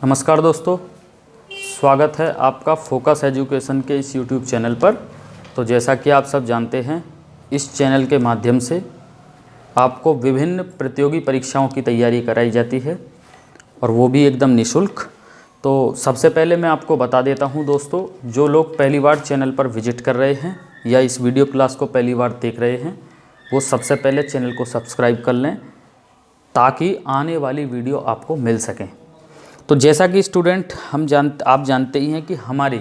नमस्कार दोस्तों, स्वागत है आपका फोकस एजुकेशन के इस यूट्यूब चैनल पर। तो जैसा कि आप सब जानते हैं, इस चैनल के माध्यम से आपको विभिन्न प्रतियोगी परीक्षाओं की तैयारी कराई जाती है और वो भी एकदम निःशुल्क। तो सबसे पहले मैं आपको बता देता हूं दोस्तों, जो लोग पहली बार चैनल पर विजिट कर रहे हैं या इस वीडियो क्लास को पहली बार देख रहे हैं, वो सबसे पहले चैनल को सब्सक्राइब कर लें ताकि आने वाली वीडियो आपको मिल सकें। तो जैसा कि स्टूडेंट आप जानते ही हैं कि हमारी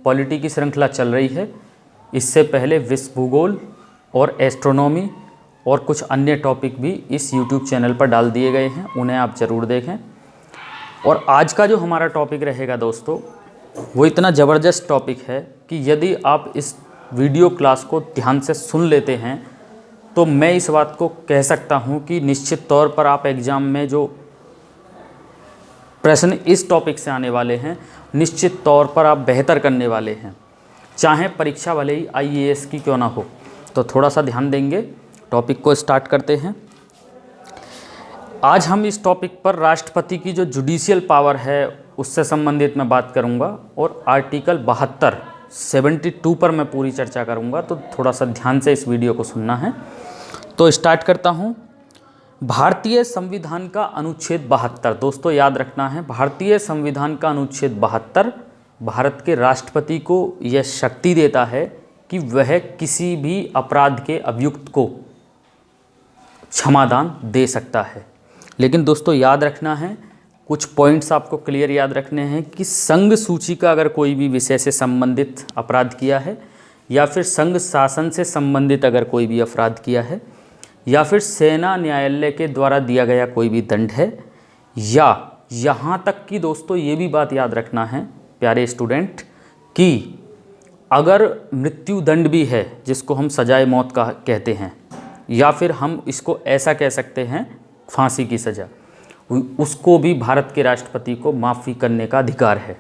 पॉलिटी की श्रृंखला चल रही है। इससे पहले विश्व भूगोल और एस्ट्रोनॉमी और कुछ अन्य टॉपिक भी इस यूट्यूब चैनल पर डाल दिए गए हैं, उन्हें आप ज़रूर देखें। और आज का जो हमारा टॉपिक रहेगा दोस्तों, वो इतना ज़बरदस्त टॉपिक है कि यदि आप इस वीडियो क्लास को ध्यान से सुन लेते हैं तो मैं इस बात को कह सकता हूँ कि निश्चित तौर पर आप एग्ज़ाम में जो प्रश्न इस टॉपिक से आने वाले हैं, निश्चित तौर पर आप बेहतर करने वाले हैं, चाहे परीक्षा भले ही आईएएस की क्यों ना हो। तो थोड़ा सा ध्यान देंगे। टॉपिक को स्टार्ट करते हैं। आज हम इस टॉपिक पर राष्ट्रपति की जो जुडिशियल पावर है उससे संबंधित मैं बात करूंगा और आर्टिकल 72 पर मैं पूरी चर्चा करूंगा। तो थोड़ा सा ध्यान से इस वीडियो को सुनना है। तो स्टार्ट करता हूं। भारतीय संविधान का अनुच्छेद 72, दोस्तों याद रखना है, भारतीय संविधान का अनुच्छेद 72 भारत के राष्ट्रपति को यह शक्ति देता है कि वह किसी भी अपराध के अभियुक्त को क्षमादान दे सकता है। लेकिन दोस्तों याद रखना है, कुछ पॉइंट्स आपको क्लियर याद रखने हैं कि संघ सूची का अगर कोई भी विषय से संबंधित अपराध किया है, या फिर संघ शासन से संबंधित अगर कोई भी अपराध किया है, या फिर सेना न्यायालय के द्वारा दिया गया कोई भी दंड है, या यहाँ तक कि दोस्तों ये भी बात याद रखना है प्यारे स्टूडेंट कि अगर मृत्यु दंड भी है, जिसको हम सजाए मौत का कहते हैं, या फिर हम इसको ऐसा कह सकते हैं फांसी की सज़ा, उसको भी भारत के राष्ट्रपति को माफ़ी करने का अधिकार है।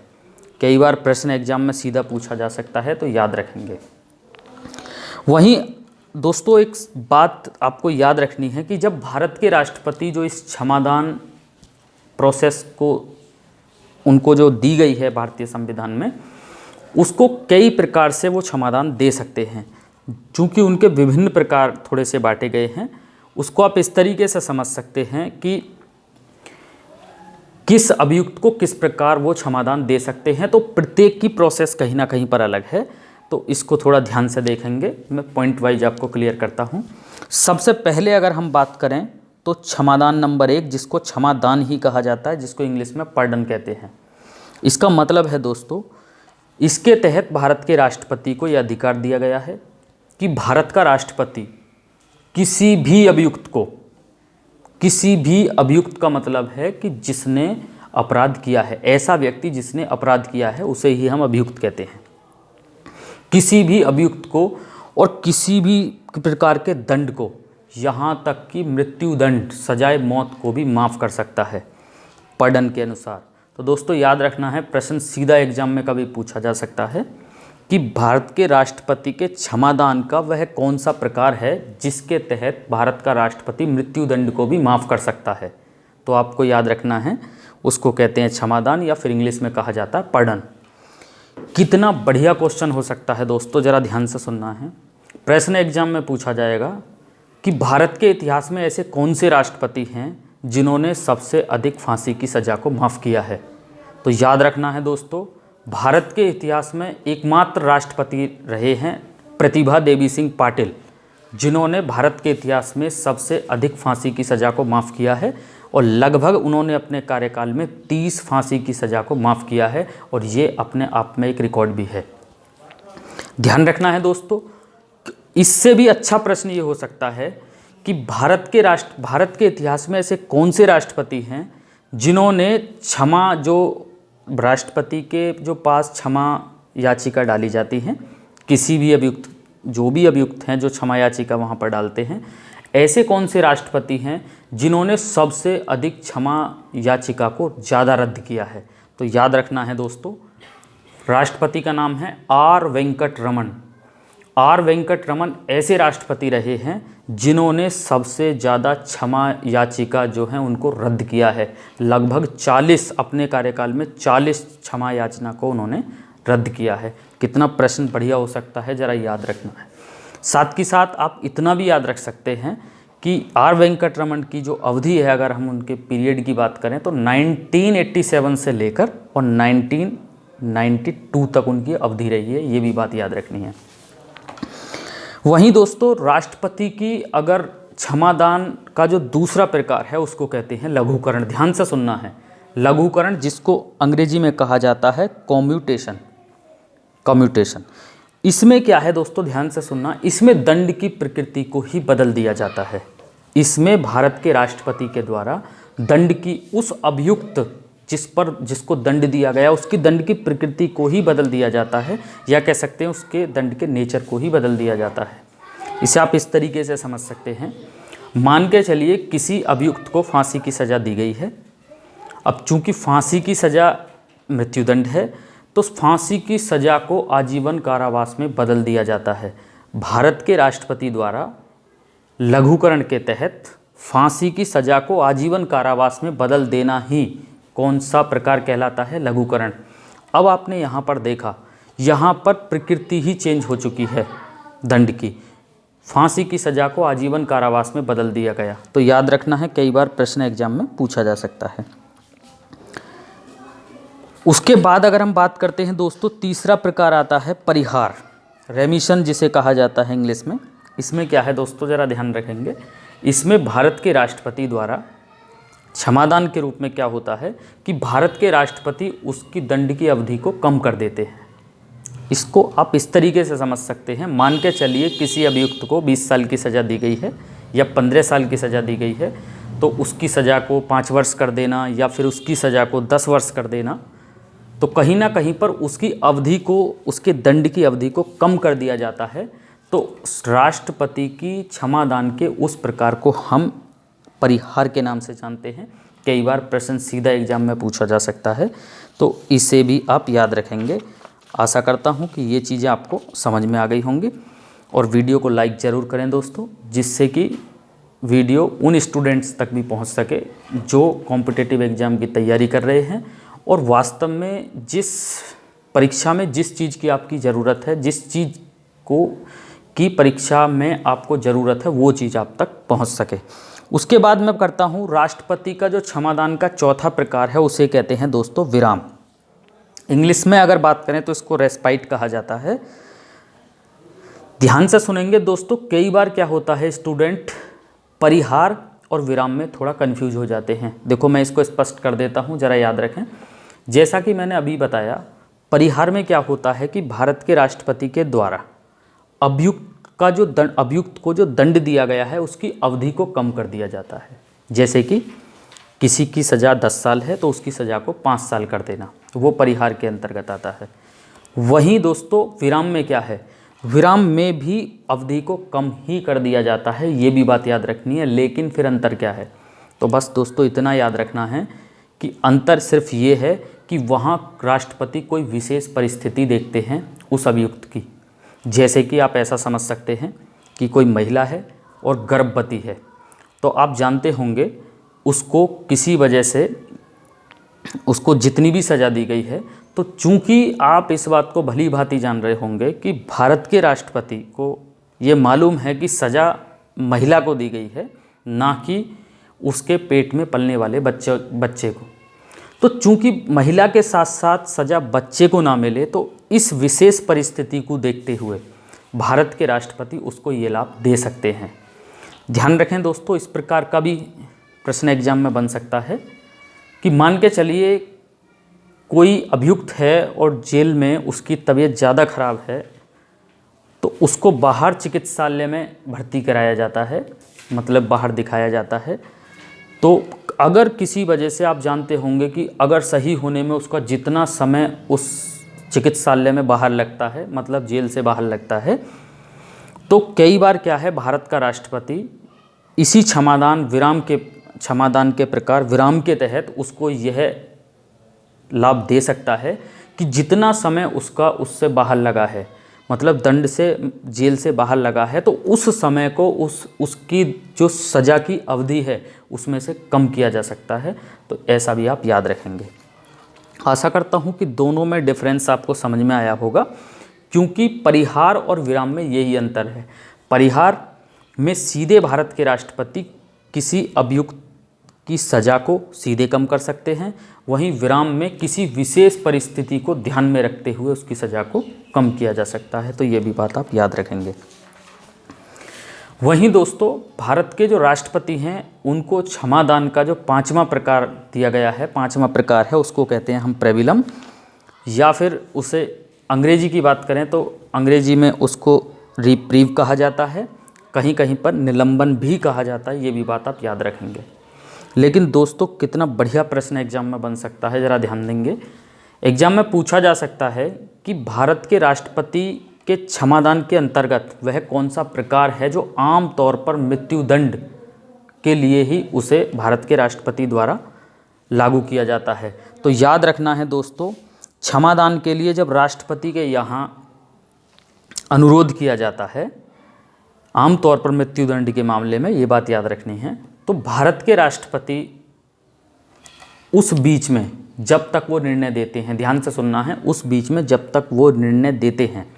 कई बार प्रश्न एग्जाम में सीधा पूछा जा सकता है, तो याद रखेंगे। वहीं दोस्तों एक बात आपको याद रखनी है कि जब भारत के राष्ट्रपति जो इस क्षमादान प्रोसेस को उनको जो दी गई है भारतीय संविधान में, उसको कई प्रकार से वो क्षमादान दे सकते हैं। चूँकि उनके विभिन्न प्रकार थोड़े से बांटे गए हैं, उसको आप इस तरीके से समझ सकते हैं कि किस अभियुक्त को किस प्रकार वो क्षमादान दे सकते हैं। तो प्रत्येक की प्रोसेस कहीं ना कहीं पर अलग है, तो इसको थोड़ा ध्यान से देखेंगे। मैं पॉइंट वाइज आपको क्लियर करता हूँ। सबसे पहले अगर हम बात करें तो क्षमादान नंबर 1, जिसको क्षमादान ही कहा जाता है, जिसको इंग्लिश में पार्डन कहते हैं। इसका मतलब है दोस्तों, इसके तहत भारत के राष्ट्रपति को यह अधिकार दिया गया है कि भारत का राष्ट्रपति किसी भी अभियुक्त का मतलब है कि जिसने अपराध किया है, ऐसा व्यक्ति जिसने अपराध किया है उसे ही हम अभियुक्त कहते हैं। किसी भी अभियुक्त को और किसी भी प्रकार के दंड को, यहाँ तक कि मृत्यु दंड सजाए मौत को भी माफ़ कर सकता है पार्डन के अनुसार। तो दोस्तों याद रखना है, प्रश्न सीधा एग्जाम में कभी पूछा जा सकता है कि भारत के राष्ट्रपति के क्षमादान का वह कौन सा प्रकार है जिसके तहत भारत का राष्ट्रपति मृत्यु दंड को भी माफ़ कर सकता है। तो आपको याद रखना है, उसको कहते हैं क्षमादान, या फिर इंग्लिश में कहा जाता है पार्डन। कितना बढ़िया क्वेश्चन हो सकता है दोस्तों, ज़रा ध्यान से सुनना है। प्रश्न एग्जाम में पूछा जाएगा कि भारत के इतिहास में ऐसे कौन से राष्ट्रपति हैं जिन्होंने सबसे अधिक फांसी की सज़ा को माफ़ किया है। तो याद रखना है दोस्तों, भारत के इतिहास में एकमात्र राष्ट्रपति रहे हैं प्रतिभा देवी सिंह पाटिल, जिन्होंने भारत के इतिहास में सबसे अधिक फांसी की सज़ा को माफ़ किया है। और लगभग उन्होंने अपने कार्यकाल में 30 फांसी की सज़ा को माफ़ किया है, और ये अपने आप में एक रिकॉर्ड भी है। ध्यान रखना है दोस्तों। इससे भी अच्छा प्रश्न ये हो सकता है कि भारत के इतिहास में ऐसे कौन से राष्ट्रपति हैं जिन्होंने क्षमा, जो राष्ट्रपति के जो पास क्षमा याचिका डाली जाती है, किसी भी अभियुक्त, जो भी अभियुक्त हैं जो क्षमा याचिका वहाँ पर डालते हैं, ऐसे कौन से राष्ट्रपति हैं जिन्होंने सबसे अधिक क्षमा याचिका को ज़्यादा रद्द किया है। तो याद रखना है दोस्तों, राष्ट्रपति का नाम है आर वेंकट रमन, आर वेंकट रमन ऐसे राष्ट्रपति रहे हैं जिन्होंने सबसे ज़्यादा क्षमा याचिका जो है उनको रद्द किया है। लगभग 40 अपने कार्यकाल में 40 क्षमा याचना को उन्होंने रद्द किया है। कितना प्रश्न बढ़िया हो सकता है, ज़रा याद रखना है। साथ ही साथ आप इतना भी याद रख सकते हैं कि आर वेंकट रमन की जो अवधि है, अगर हम उनके पीरियड की बात करें तो 1987 से लेकर और 1992 तक उनकी अवधि रही है, ये भी बात याद रखनी है। वहीं दोस्तों राष्ट्रपति की अगर क्षमादान का जो दूसरा प्रकार है उसको कहते हैं लघुकरण। ध्यान से सुनना है, लघुकरण जिसको अंग्रेजी में कहा जाता है कम्यूटेशन। इसमें क्या है दोस्तों, ध्यान से सुनना, इसमें दंड की प्रकृति को ही बदल दिया जाता है। इसमें भारत के राष्ट्रपति के द्वारा दंड की उस अभियुक्त जिसको दंड दिया गया उसकी दंड की प्रकृति को ही बदल दिया जाता है, या कह सकते हैं उसके दंड के नेचर को ही बदल दिया जाता है। इसे आप इस तरीके से समझ सकते हैं। मान के चलिए किसी अभियुक्त को फांसी की सज़ा दी गई है। अब चूंकि फांसी की सज़ा मृत्युदंड है तो फांसी की सज़ा को आजीवन कारावास में बदल दिया जाता है। भारत के राष्ट्रपति द्वारा लघुकरण के तहत फांसी की सज़ा को आजीवन कारावास में बदल देना ही कौन सा प्रकार कहलाता है, लघुकरण। अब आपने यहाँ पर देखा, यहाँ पर प्रकृति ही चेंज हो चुकी है दंड की। फांसी की सज़ा को आजीवन कारावास में बदल दिया गया। तो याद रखना है, कई बार प्रश्न एग्जाम में पूछा जा सकता है। उसके बाद अगर हम बात करते हैं दोस्तों, तीसरा प्रकार आता है परिहार, रेमिशन जिसे कहा जाता है इंग्लिश में। इसमें क्या है दोस्तों, ज़रा ध्यान रखेंगे। इसमें भारत के राष्ट्रपति द्वारा क्षमादान के रूप में क्या होता है कि भारत के राष्ट्रपति उसकी दंड की अवधि को कम कर देते हैं। इसको आप इस तरीके से समझ सकते हैं, मान के चलिए किसी अभियुक्त को 20 साल की सज़ा दी गई है या 15 साल की सज़ा दी गई है, तो उसकी सज़ा को 5 वर्ष कर देना या फिर उसकी सज़ा को 10 वर्ष कर देना, तो कहीं ना कहीं पर उसकी अवधि को, उसके दंड की अवधि को कम कर दिया जाता है। तो राष्ट्रपति की क्षमादान के उस प्रकार को हम परिहार के नाम से जानते हैं। कई बार प्रश्न सीधा एग्जाम में पूछा जा सकता है, तो इसे भी आप याद रखेंगे। आशा करता हूं कि ये चीज़ें आपको समझ में आ गई होंगी, और वीडियो को लाइक ज़रूर करें दोस्तों, जिससे कि वीडियो उन स्टूडेंट्स तक भी पहुंच सके जो कॉम्पिटिटिव एग्ज़ाम की तैयारी कर रहे हैं और वास्तव में जिस परीक्षा में जिस चीज़ की आपकी ज़रूरत है, जिस चीज़ को की परीक्षा में आपको ज़रूरत है, वो चीज़ आप तक पहुंच सके। उसके बाद मैं करता हूं राष्ट्रपति का जो क्षमादान का चौथा प्रकार है उसे कहते हैं दोस्तों विराम। इंग्लिश में अगर बात करें तो इसको रेस्पाइट कहा जाता है। ध्यान से सुनेंगे दोस्तों, कई बार क्या होता है, स्टूडेंट परिहार और विराम में थोड़ा कंफ्यूज हो जाते हैं। देखो मैं इसको स्पष्ट कर देता हूं, ज़रा याद रखें। जैसा कि मैंने अभी बताया, परिहार में क्या होता है कि भारत के राष्ट्रपति के द्वारा अभियुक्त को जो दंड दिया गया है उसकी अवधि को कम कर दिया जाता है। जैसे कि किसी की सज़ा 10 साल है तो उसकी सज़ा को 5 साल कर देना, वो परिहार के अंतर्गत आता है। वहीं दोस्तों विराम में क्या है, विराम में भी अवधि को कम ही कर दिया जाता है, ये भी बात याद रखनी है। लेकिन फिर अंतर क्या है, तो बस दोस्तों इतना याद रखना है कि अंतर सिर्फ ये है कि वहाँ राष्ट्रपति कोई विशेष परिस्थिति देखते हैं उस अभियुक्त की। जैसे कि आप ऐसा समझ सकते हैं कि कोई महिला है और गर्भवती है, तो आप जानते होंगे उसको किसी वजह से उसको जितनी भी सज़ा दी गई है, तो चूंकि आप इस बात को भली भांति जान रहे होंगे कि भारत के राष्ट्रपति को ये मालूम है कि सज़ा महिला को दी गई है, ना कि उसके पेट में पलने वाले बच्चे को। तो चूंकि महिला के साथ साथ सज़ा बच्चे को ना मिले, तो इस विशेष परिस्थिति को देखते हुए भारत के राष्ट्रपति उसको ये लाभ दे सकते हैं। ध्यान रखें दोस्तों, इस प्रकार का भी प्रश्न एग्जाम में बन सकता है कि मान के चलिए कोई अभियुक्त है और जेल में उसकी तबीयत ज़्यादा खराब है, तो उसको बाहर चिकित्सालय में भर्ती कराया जाता है, मतलब बाहर दिखाया जाता है। तो अगर किसी वजह से आप जानते होंगे कि अगर सही होने में उसका जितना समय उस चिकित्सालय में बाहर लगता है, मतलब जेल से बाहर लगता है, तो कई बार क्या है, भारत का राष्ट्रपति इसी क्षमादान के प्रकार विराम के तहत उसको यह लाभ दे सकता है कि जितना समय उसका उससे बाहर लगा है, मतलब दंड से जेल से बाहर लगा है तो उस समय को उसकी जो सज़ा की अवधि है उसमें से कम किया जा सकता है। तो ऐसा भी आप याद रखेंगे। आशा करता हूँ कि दोनों में डिफरेंस आपको समझ में आया होगा, क्योंकि परिहार और विराम में यही अंतर है। परिहार में सीधे भारत के राष्ट्रपति किसी अभियुक्त की सज़ा को सीधे कम कर सकते हैं, वहीं विराम में किसी विशेष परिस्थिति को ध्यान में रखते हुए उसकी सज़ा को कम किया जा सकता है। तो ये भी बात आप याद रखेंगे। वहीं दोस्तों भारत के जो राष्ट्रपति हैं उनको क्षमादान का जो 5वां प्रकार दिया गया है, 5वां प्रकार है, उसको कहते हैं हम प्रेविलम, या फिर उसे अंग्रेजी की बात करें तो अंग्रेजी में उसको रिप्रीव कहा जाता है, कहीं कहीं पर निलंबन भी कहा जाता है। ये भी बात आप याद रखेंगे। लेकिन दोस्तों कितना बढ़िया प्रश्न एग्जाम में बन सकता है, ज़रा ध्यान देंगे। एग्जाम में पूछा जा सकता है कि भारत के राष्ट्रपति के क्षमादान के अंतर्गत वह कौन सा प्रकार है जो आम तौर पर मृत्युदंड के लिए ही उसे भारत के राष्ट्रपति द्वारा लागू किया जाता है। तो याद रखना है दोस्तों, क्षमादान के लिए जब राष्ट्रपति के यहाँ अनुरोध किया जाता है आमतौर पर मृत्युदंड के मामले में, ये बात याद रखनी है, तो भारत के राष्ट्रपति उस बीच में जब तक वो निर्णय देते हैं, ध्यान से सुनना है, उस बीच में जब तक वो निर्णय देते हैं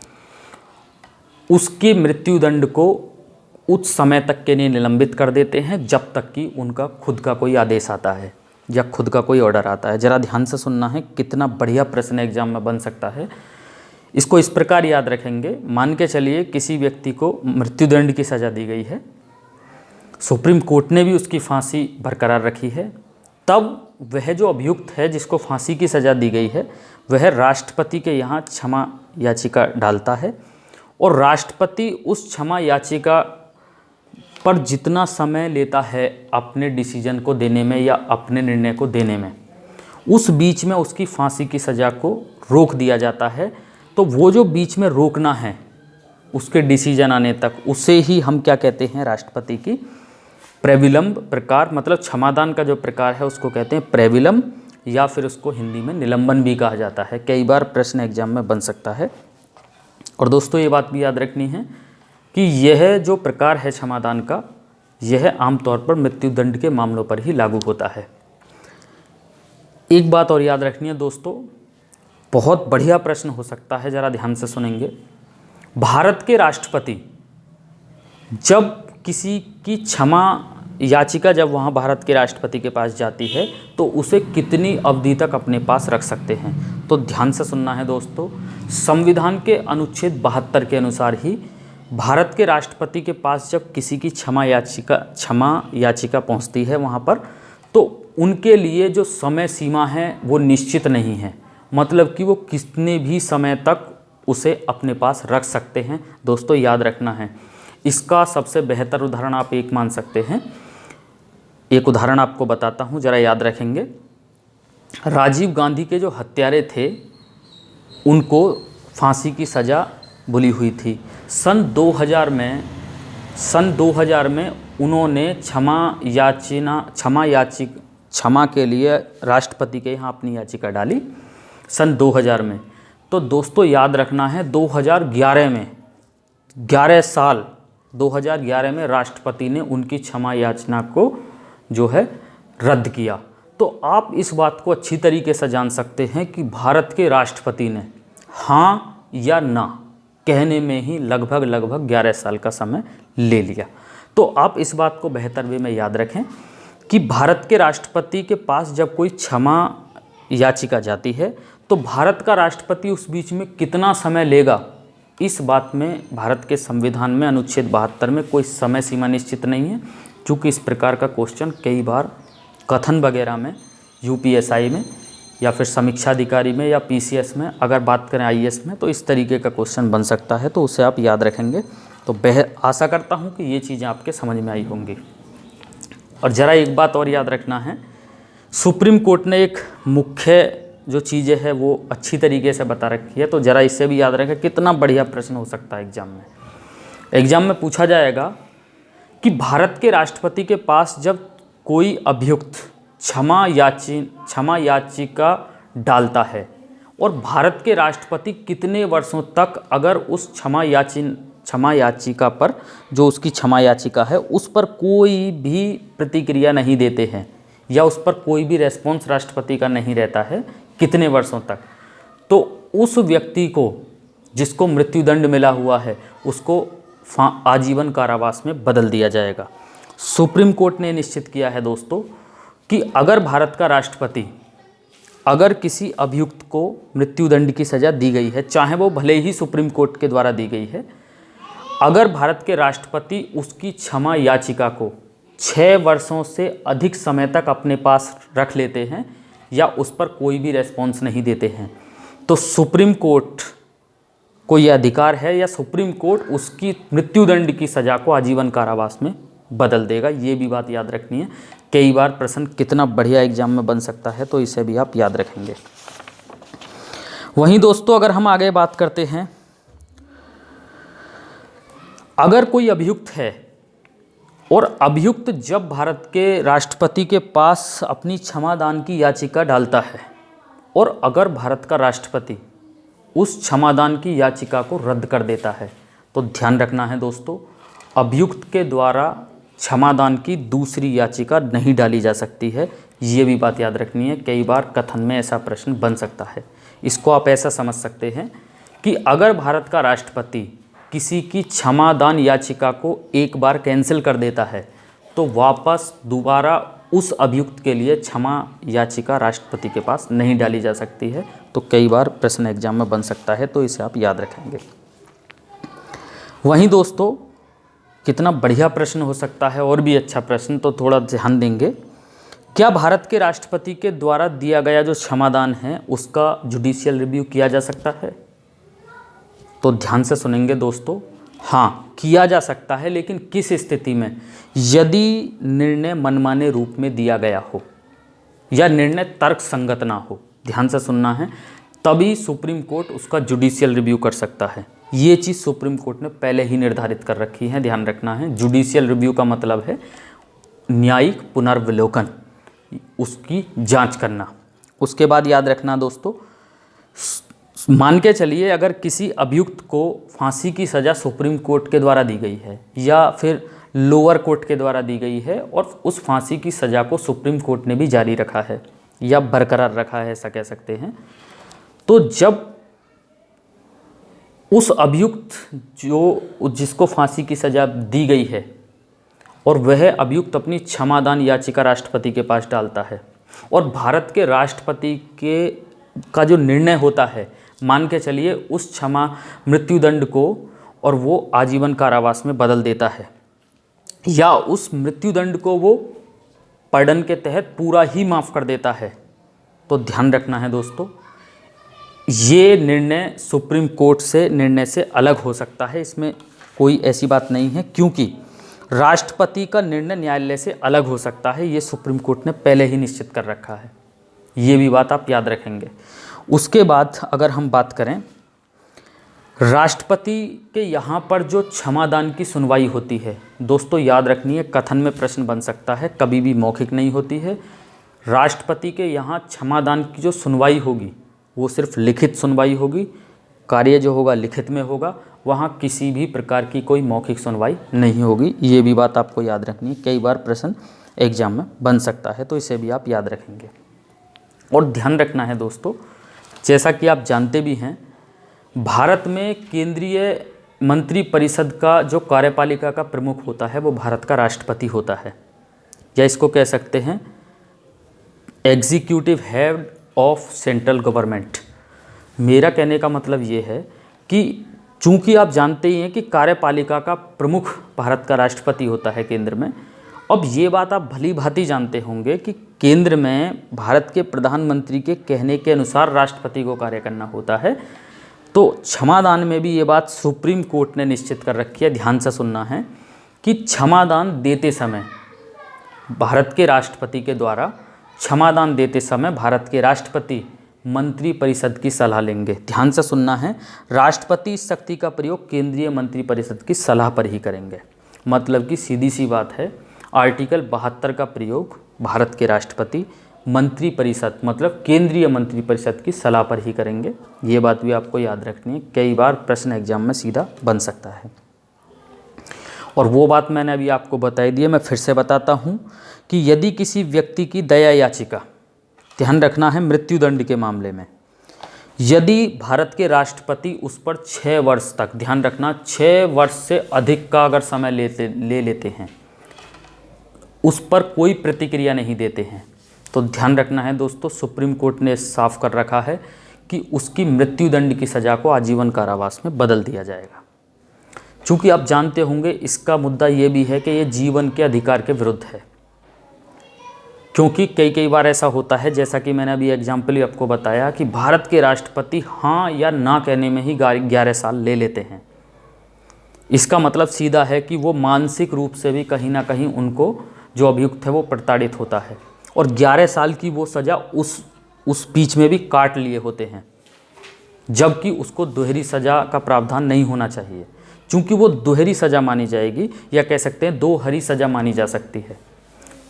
उसके मृत्युदंड को उस समय तक के लिए निलंबित कर देते हैं जब तक कि उनका खुद का कोई आदेश आता है या खुद का कोई ऑर्डर आता है। ज़रा ध्यान से सुनना है, कितना बढ़िया प्रश्न एग्जाम में बन सकता है। इसको इस प्रकार याद रखेंगे, मान के चलिए किसी व्यक्ति को मृत्युदंड की सज़ा दी गई है, सुप्रीम कोर्ट ने भी उसकी फांसी बरकरार रखी है, तब वह जो अभियुक्त है जिसको फांसी की सज़ा दी गई है वह राष्ट्रपति के यहाँ क्षमा याचिका डालता है, और राष्ट्रपति उस क्षमा याचिका पर जितना समय लेता है अपने डिसीजन को देने में या अपने निर्णय को देने में, उस बीच में उसकी फांसी की सज़ा को रोक दिया जाता है। तो वो जो बीच में रोकना है उसके डिसीजन आने तक, उसे ही हम क्या कहते हैं, राष्ट्रपति की प्रेविलम प्रकार, मतलब क्षमादान का जो प्रकार है उसको कहते हैं प्रेविलम, या फिर उसको हिंदी में निलंबन भी कहा जाता है। कई बार प्रश्न एग्जाम में बन सकता है। और दोस्तों ये बात भी याद रखनी है कि यह जो प्रकार है क्षमादान का, यह आमतौर पर मृत्युदंड के मामलों पर ही लागू होता है। एक बात और याद रखनी है दोस्तों, बहुत बढ़िया प्रश्न हो सकता है, ज़रा ध्यान से सुनेंगे। भारत के राष्ट्रपति जब किसी की क्षमा याचिका जब वहाँ भारत के राष्ट्रपति के पास जाती है तो उसे कितनी अवधि तक अपने पास रख सकते हैं, तो ध्यान से सुनना है दोस्तों। संविधान के अनुच्छेद 72 के अनुसार ही भारत के राष्ट्रपति के पास जब किसी की क्षमा याचिका पहुँचती है वहाँ पर, तो उनके लिए जो समय सीमा है वो निश्चित नहीं है, मतलब कि वो कितने भी समय तक उसे अपने पास रख सकते हैं। दोस्तों याद रखना है, इसका सबसे बेहतर उदाहरण आप एक मान सकते हैं। एक उदाहरण आपको बताता हूँ, ज़रा याद रखेंगे। राजीव गांधी के जो हत्यारे थे उनको फांसी की सज़ा बुली हुई थी। सन 2000 में उन्होंने क्षमा के लिए राष्ट्रपति के यहाँ अपनी याचिका डाली सन 2000 में। तो दोस्तों याद रखना है 2011 में 2011 में राष्ट्रपति ने उनकी क्षमा याचना को जो है रद्द किया। तो आप इस बात को अच्छी तरीके से जान सकते हैं कि भारत के राष्ट्रपति ने हाँ या ना कहने में ही लगभग 11 साल का समय ले लिया। तो आप इस बात को बेहतर वे में याद रखें कि भारत के राष्ट्रपति के पास जब कोई क्षमा याचिका जाती है तो भारत का राष्ट्रपति उस बीच में कितना समय लेगा, इस बात में भारत के संविधान में अनुच्छेद 72 में कोई समय सीमा निश्चित नहीं है। चूँकि इस प्रकार का क्वेश्चन कई बार कथन वगैरह में, यूपीएसआई में या फिर समीक्षा अधिकारी में या पीसीएस में, अगर बात करें आईएएस में, तो इस तरीके का क्वेश्चन बन सकता है, तो उसे आप याद रखेंगे। तो आशा करता हूँ कि ये चीज़ें आपके समझ में आई होंगी। और ज़रा एक बात और याद रखना है, सुप्रीम कोर्ट ने एक मुख्य जो चीज़ें है वो अच्छी तरीके से बता रखी है, तो ज़रा इससे भी याद रखें। कितना बढ़िया प्रश्न हो सकता है एग्जाम में पूछा जाएगा कि भारत के राष्ट्रपति के पास जब कोई अभियुक्त क्षमा याचिका डालता है और भारत के राष्ट्रपति कितने वर्षों तक अगर उस क्षमा याचिका पर, जो उसकी क्षमा याचिका है, उस पर कोई भी प्रतिक्रिया नहीं देते हैं या उस पर कोई भी रेस्पॉन्स राष्ट्रपति का नहीं रहता है, कितने वर्षों तक, तो उस व्यक्ति को, जिसको मृत्युदंड मिला हुआ है, उसको आजीवन कारावास में बदल दिया जाएगा। सुप्रीम कोर्ट ने निश्चित किया है दोस्तों कि अगर भारत का राष्ट्रपति, अगर किसी अभियुक्त को मृत्युदंड की सज़ा दी गई है, चाहे वो भले ही सुप्रीम कोर्ट के द्वारा दी गई है, अगर भारत के राष्ट्रपति उसकी क्षमा याचिका को 6 वर्षों से अधिक समय तक अपने पास रख लेते हैं या उस पर कोई भी रेस्पॉन्स नहीं देते हैं, तो सुप्रीम कोर्ट को यह अधिकार है या सुप्रीम कोर्ट उसकी मृत्युदंड की सज़ा को आजीवन कारावास में बदल देगा। ये भी बात याद रखनी है। कई बार प्रश्न कितना बढ़िया एग्जाम में बन सकता है, तो इसे भी आप याद रखेंगे। वहीं दोस्तों अगर हम आगे बात करते हैं, अगर कोई अभियुक्त है और अभियुक्त जब भारत के राष्ट्रपति के पास अपनी क्षमादान की याचिका डालता है और अगर भारत का राष्ट्रपति उस क्षमादान की याचिका को रद्द कर देता है, तो ध्यान रखना है दोस्तों, अभियुक्त के द्वारा क्षमादान की दूसरी याचिका नहीं डाली जा सकती है। ये भी बात याद रखनी है। कई बार कथन में ऐसा प्रश्न बन सकता है। इसको आप ऐसा समझ सकते हैं कि अगर भारत का राष्ट्रपति किसी की क्षमादान याचिका को एक बार कैंसिल कर देता है, तो वापस दोबारा उस अभियुक्त के लिए क्षमा याचिका राष्ट्रपति के पास नहीं डाली जा सकती है। तो कई बार प्रश्न एग्जाम में बन सकता है, तो इसे आप याद रखेंगे। वहीं दोस्तों कितना बढ़िया प्रश्न हो सकता है, और भी अच्छा प्रश्न, तो थोड़ा ध्यान देंगे। क्या भारत के राष्ट्रपति के द्वारा दिया गया जो क्षमादान है उसका जुडिशियल रिव्यू किया जा सकता है? तो ध्यान से सुनेंगे दोस्तों। हाँ, किया जा सकता है, लेकिन किस स्थिति में? यदि निर्णय मनमाने रूप में दिया गया हो या निर्णय तर्क संगत ना हो, ध्यान से सुनना है, तभी सुप्रीम कोर्ट उसका जुडिशियल रिव्यू कर सकता है। ये चीज़ सुप्रीम कोर्ट ने पहले ही निर्धारित कर रखी है, ध्यान रखना है। जुडिशियल रिव्यू का मतलब है न्यायिक पुनर्विलोकन, उसकी जांच करना। उसके बाद याद रखना दोस्तों, मान के चलिए अगर किसी अभियुक्त को फांसी की सज़ा सुप्रीम कोर्ट के द्वारा दी गई है या फिर लोअर कोर्ट के द्वारा दी गई है और उस फांसी की सज़ा को सुप्रीम कोर्ट ने भी जारी रखा है या बरकरार रखा है, ऐसा कह सकते हैं, तो जब उस अभियुक्त जिसको फांसी की सज़ा दी गई है और वह अभियुक्त अपनी क्षमादान याचिका राष्ट्रपति के पास डालता है और भारत के राष्ट्रपति का जो निर्णय होता है, मान के चलिए उस मृत्युदंड को और वो आजीवन कारावास में बदल देता है या उस मृत्युदंड को वो पर्डन के तहत पूरा ही माफ़ कर देता है, तो ध्यान रखना है दोस्तों, ये निर्णय सुप्रीम कोर्ट से निर्णय से अलग हो सकता है। इसमें कोई ऐसी बात नहीं है, क्योंकि राष्ट्रपति का निर्णय न्यायालय से अलग हो सकता है। ये सुप्रीम कोर्ट ने पहले ही निश्चित कर रखा है। ये भी बात आप याद रखेंगे। उसके बाद अगर हम बात करें, राष्ट्रपति के यहाँ पर जो क्षमादान की सुनवाई होती है दोस्तों, याद रखनी है, कथन में प्रश्न बन सकता है, कभी भी मौखिक नहीं होती है। राष्ट्रपति के यहाँ क्षमादान की जो सुनवाई होगी वो सिर्फ लिखित सुनवाई होगी, कार्य जो होगा लिखित में होगा, वहाँ किसी भी प्रकार की कोई मौखिक सुनवाई नहीं होगी। ये भी बात आपको याद रखनी है, कई बार प्रश्न एग्जाम में बन सकता है, तो इसे भी आप याद रखेंगे। और ध्यान रखना है दोस्तों, जैसा कि आप जानते भी हैं, भारत में केंद्रीय मंत्रिपरिषद का जो कार्यपालिका का प्रमुख होता है वो भारत का राष्ट्रपति होता है, या इसको कह सकते हैं executive head of central government. मेरा कहने का मतलब ये है कि चूंकि आप जानते ही हैं कि कार्यपालिका का प्रमुख भारत का राष्ट्रपति होता है केंद्र में, अब ये बात आप भली भांति जानते होंगे कि केंद्र में भारत के प्रधानमंत्री के कहने के अनुसार राष्ट्रपति को कार्य करना होता है। तो क्षमादान में भी ये बात सुप्रीम कोर्ट ने निश्चित कर रखी है, ध्यान से सुनना है, कि क्षमादान देते समय भारत के राष्ट्रपति के द्वारा क्षमादान देते समय भारत के राष्ट्रपति मंत्रिपरिषद की सलाह लेंगे। ध्यान से सुनना है, राष्ट्रपति इस शक्ति का प्रयोग केंद्रीय मंत्रिपरिषद की सलाह पर ही करेंगे। मतलब कि सीधी सी बात है, आर्टिकल 72 का प्रयोग भारत के राष्ट्रपति मंत्रिपरिषद मतलब केंद्रीय मंत्रिपरिषद की सलाह पर ही करेंगे। ये बात भी आपको याद रखनी है, कई बार प्रश्न एग्जाम में सीधा बन सकता है। और वो बात मैंने अभी आपको बताई दी है, मैं फिर से बताता हूँ कि यदि किसी व्यक्ति की दया याचिका, ध्यान रखना है मृत्युदंड के मामले में, यदि भारत के राष्ट्रपति उस पर 6 वर्ष तक, ध्यान रखना 6 वर्ष से अधिक का अगर समय ले लेते हैं, उस पर कोई प्रतिक्रिया नहीं देते हैं, तो ध्यान रखना है दोस्तों, सुप्रीम कोर्ट ने साफ कर रखा है कि उसकी मृत्युदंड की सज़ा को आजीवन कारावास में बदल दिया जाएगा। चूँकि आप जानते होंगे इसका मुद्दा ये भी है कि ये जीवन के अधिकार के विरुद्ध है, क्योंकि कई बार ऐसा होता है, जैसा कि मैंने अभी एग्जाम्पल ही आपको बताया, कि भारत के राष्ट्रपति हाँ या ना कहने में ही 11 साल ले लेते हैं। इसका मतलब सीधा है कि वो मानसिक रूप से भी कहीं ना कहीं उनको जो अभियुक्त है वो प्रताड़ित होता है, और 11 साल की वो सज़ा उस बीच में भी काट लिए होते हैं, जबकि उसको दोहरी सज़ा का प्रावधान नहीं होना चाहिए। चूँकि वो दोहरी सज़ा मानी जाएगी, या कह सकते हैं दोहरी सज़ा मानी जा सकती है,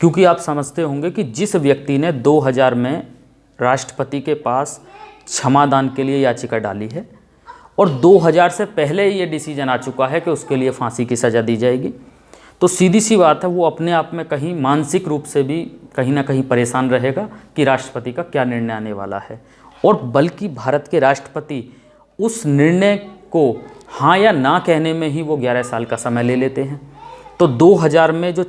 क्योंकि आप समझते होंगे कि जिस व्यक्ति ने 2000 में राष्ट्रपति के पास क्षमादान के लिए याचिका डाली है और 2000 से पहले ये डिसीजन आ चुका है कि उसके लिए फांसी की सज़ा दी जाएगी, तो सीधी सी बात है वो अपने आप में कहीं मानसिक रूप से भी कहीं ना कहीं परेशान रहेगा कि राष्ट्रपति का क्या निर्णय आने वाला है। और बल्कि भारत के राष्ट्रपति उस निर्णय को हाँ या ना कहने में ही वो 11 साल का समय ले लेते हैं। तो 2000 में जो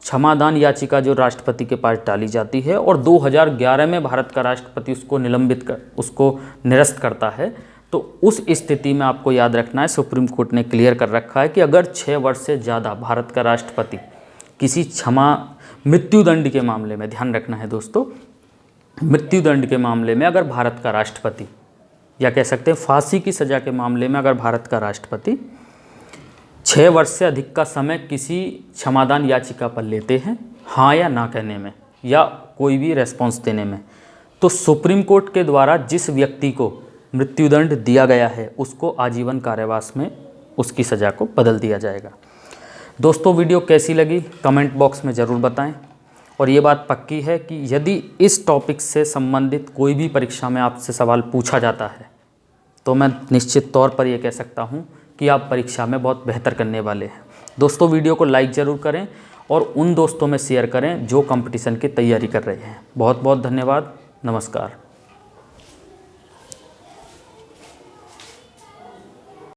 क्षमादान याचिका जो राष्ट्रपति के पास डाली जाती है और 2011 में भारत का राष्ट्रपति उसको निरस्त करता है, तो उस स्थिति में आपको याद रखना है, सुप्रीम कोर्ट ने क्लियर कर रखा है कि अगर 6 वर्ष से ज़्यादा भारत का राष्ट्रपति किसी मृत्युदंड के मामले में, ध्यान रखना है दोस्तों, मृत्युदंड के मामले में अगर भारत का राष्ट्रपति, या कह सकते हैं फांसी की सज़ा के मामले में अगर भारत का राष्ट्रपति 6 वर्ष से अधिक का समय किसी क्षमादान याचिका पर लेते हैं, हाँ या ना कहने में या कोई भी रेस्पॉन्स देने में, तो सुप्रीम कोर्ट के द्वारा जिस व्यक्ति को मृत्युदंड दिया गया है उसको आजीवन कारावास में उसकी सज़ा को बदल दिया जाएगा। दोस्तों वीडियो कैसी लगी कमेंट बॉक्स में ज़रूर बताएं, और ये बात पक्की है कि यदि इस टॉपिक से संबंधित कोई भी परीक्षा में आपसे सवाल पूछा जाता है तो मैं निश्चित तौर पर ये कह सकता हूँ कि आप परीक्षा में बहुत बेहतर करने वाले हैं। दोस्तों वीडियो को लाइक ज़रूर करें और उन दोस्तों में शेयर करें जो कंपटीशन की तैयारी कर रहे हैं। बहुत बहुत धन्यवाद, नमस्कार।